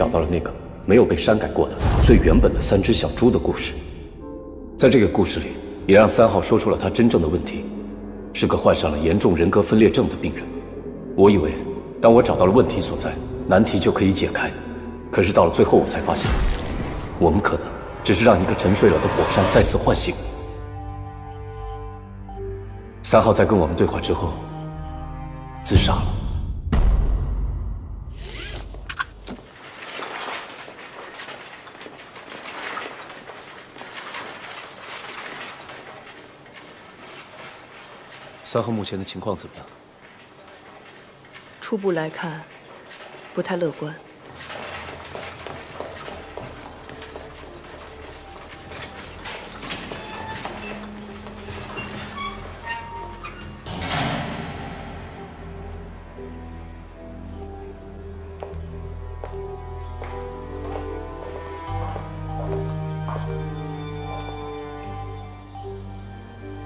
找到了那个没有被删改过的最原本的3只小猪的故事。在这个故事里，也让3号说出了他真正的问题，是个患上了严重人格分裂症的病人。我以为，当我找到了问题所在，难题就可以解开。可是到了最后，我才发现，我们可能只是让一个沉睡了的火山再次唤醒。3号在跟我们对话之后，自杀了。3号目前的情况怎么样？初步来看，不太乐观。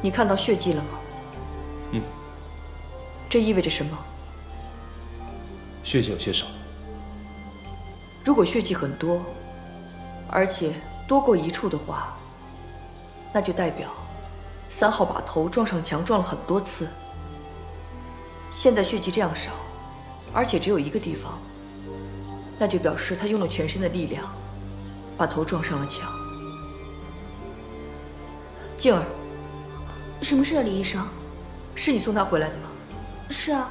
你看到血迹了吗？嗯。这意味着什么？血迹有些少。如果血迹很多，而且多过一处的话，那就代表3号把头撞上墙撞了很多次。现在血迹这样少，而且只有一个地方，那就表示他用了全身的力量，把头撞上了墙。静儿。什么事啊，李医生？是你送他回来的吗？是啊。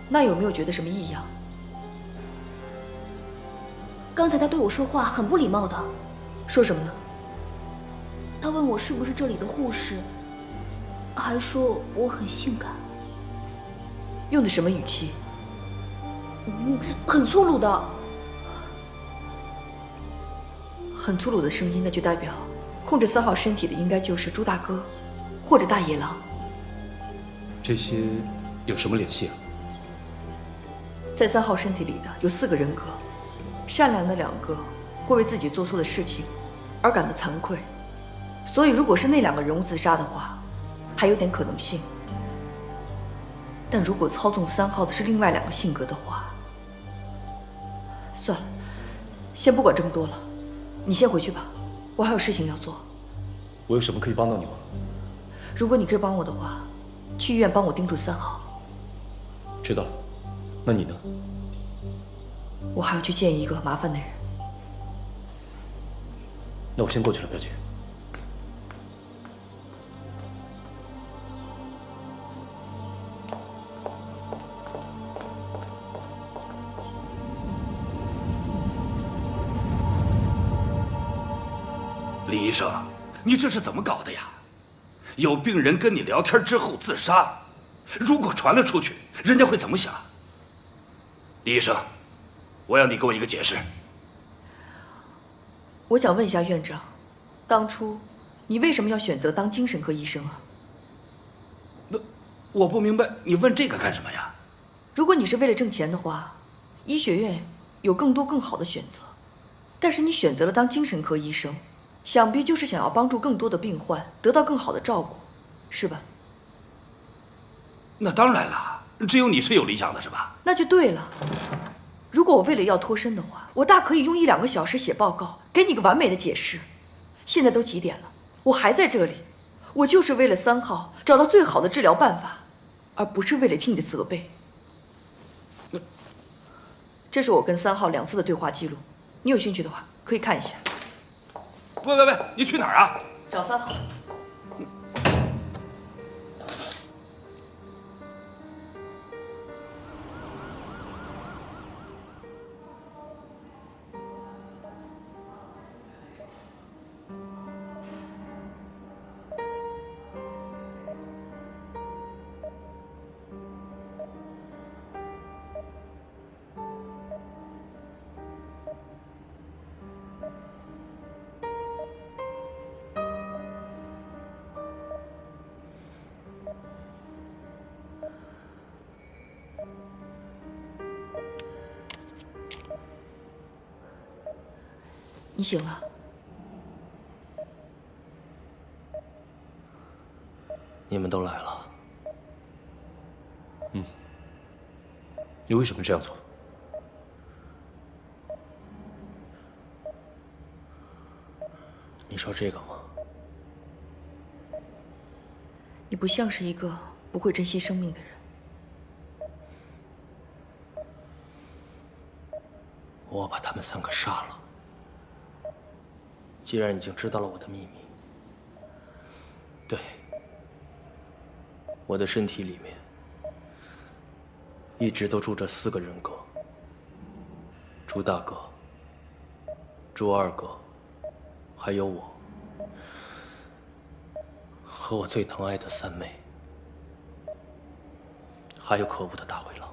那有没有觉得什么异样？刚才他对我说话很不礼貌的。说什么呢？他问我是不是这里的护士，还说我很性感。用的什么语气？很粗鲁的。很粗鲁的声音，那就代表控制3号身体的应该就是朱大哥。或者大野狼，这些有什么联系啊？在3号身体里的有4个人格，善良的2个会为自己做错的事情而感到惭愧，所以如果是那2个人物自杀的话，还有点可能性。但如果操纵3号的是另外2个性格的话，算了，先不管这么多了，你先回去吧，我还有事情要做。我有什么可以帮到你吗？如果你可以帮我的话，去医院帮我盯住3号。知道了，那你呢？我还要去见一个麻烦的人。那我先过去了，表姐。李医生，你这是怎么搞的呀？有病人跟你聊天之后自杀，如果传了出去，人家会怎么想？李医生，我要你给我一个解释。我想问一下院长，当初你为什么要选择当精神科医生啊？我不明白，你问这个干什么呀？如果你是为了挣钱的话，医学院有更多更好的选择，但是你选择了当精神科医生。想必就是想要帮助更多的病患得到更好的照顾，是吧？那当然了，只有你是有理想的，是吧？那就对了。如果我为了要脱身的话，我大可以用1、2个小时写报告，给你个完美的解释。现在都几点了，我还在这里，我就是为了3号找到最好的治疗办法，而不是为了听你的责备。这是我跟3号2次的对话记录，你有兴趣的话可以看一下。喂，你去哪儿啊？找3号。你醒了。你们都来了。你为什么这样做？你说这个吗？你不像是一个不会珍惜生命的人。我把他们3个杀了。既然已经知道了我的秘密，对，我的身体里面一直都住着4个人格：朱大哥、朱二哥，还有我，和我最疼爱的3妹，还有可恶的大灰狼。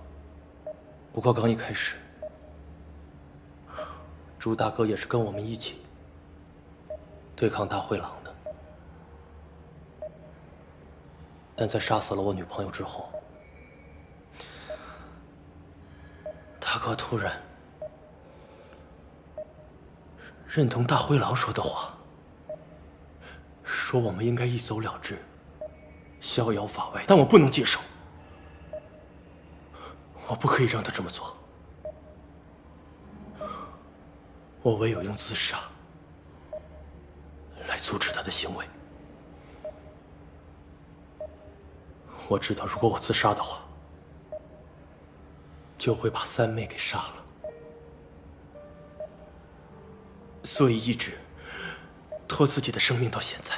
不过刚一开始，朱大哥也是跟我们一起对抗大灰狼的，但在杀死了我女朋友之后，大哥突然认同大灰狼说的话，说我们应该一走了之，逍遥法外。但我不能接受，我不可以让他这么做，我唯有用自杀来阻止他的行为。我知道，如果我自杀的话，就会把3妹给杀了，所以一直拖自己的生命到现在。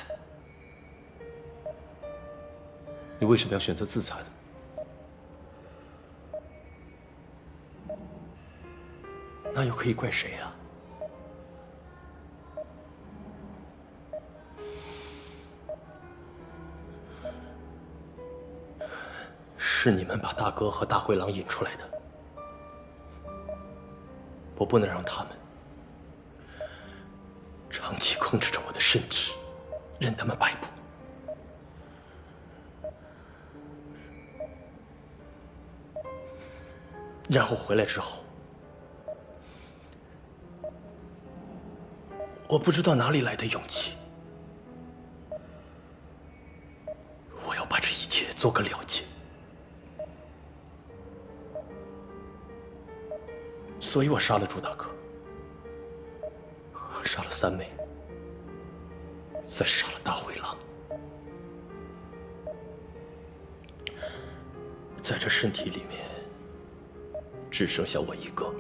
你为什么要选择自残？那又可以怪谁呀？是你们把大哥和大灰狼引出来的，我不能让他们长期控制着我的身体，任他们摆布。然后回来之后，我不知道哪里来的勇气，我要把这一切做个了结。所以我杀了朱大哥，杀了3妹，再杀了大灰狼，在这身体里面只剩下我一个。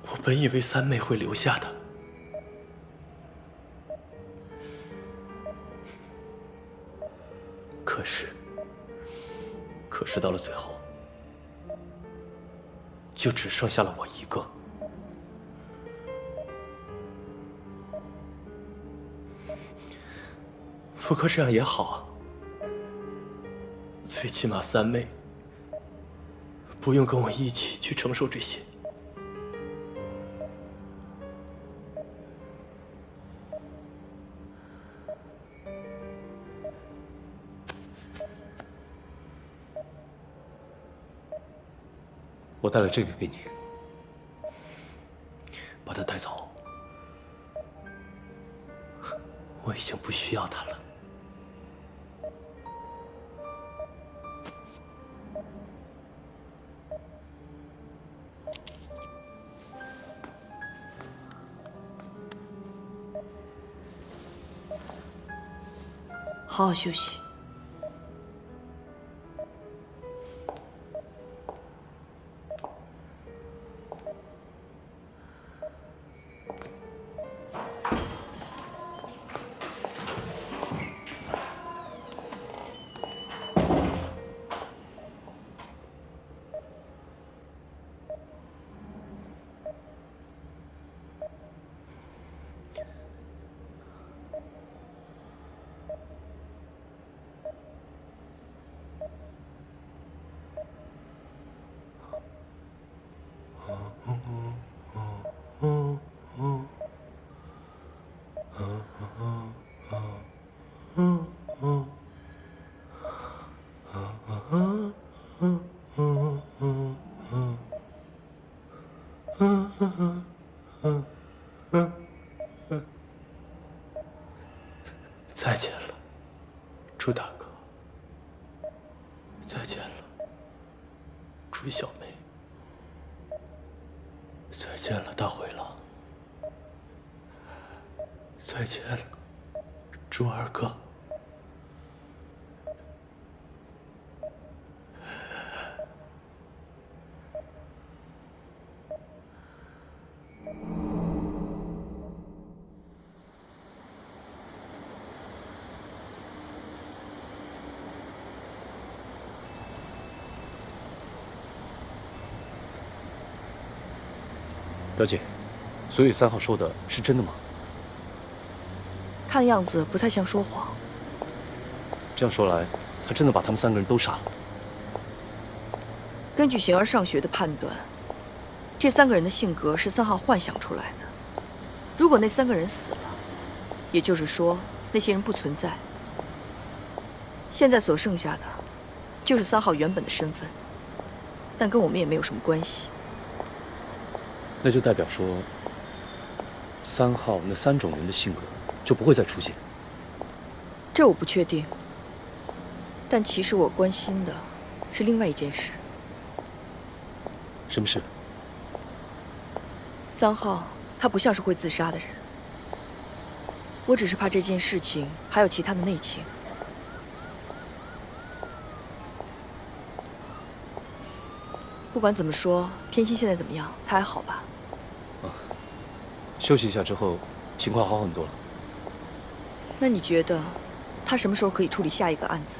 我本以为3妹会留下的，可是到了最后，就只剩下了我一个。不过这样也好啊，最起码3妹不用跟我一起去承受这些。我带了这个给你，把它带走。我已经不需要它了。好好休息。再见了，朱大哥。再见了，朱小妹。再见了，大灰狼。再见了，朱二哥。表姐，所以3号说的是真的吗？看样子不太像说谎。这样说来，他真的把他们3个人都杀了。根据形而上学的判断，这3个人的性格是3号幻想出来的。如果那3个人死了，也就是说那些人不存在。现在所剩下的，就是3号原本的身份，但跟我们也没有什么关系。那就代表说，3号那3种人的性格就不会再出现。这我不确定，但其实我关心的是另外一件事。什么事3号他不像是会自杀的人，我只是怕这件事情还有其他的内情。不管怎么说，天心现在怎么样？他还好吧？休息一下之后，情况好很多了。那你觉得他什么时候可以处理下一个案子？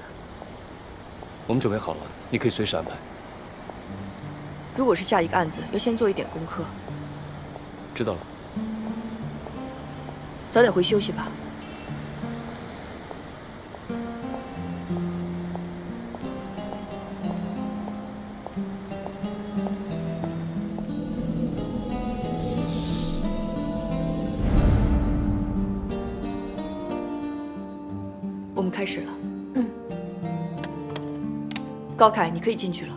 我们准备好了，你可以随时安排。如果是下一个案子，要先做一点功课。知道了。早点回休息吧。我们开始了。高凯，你可以进去了。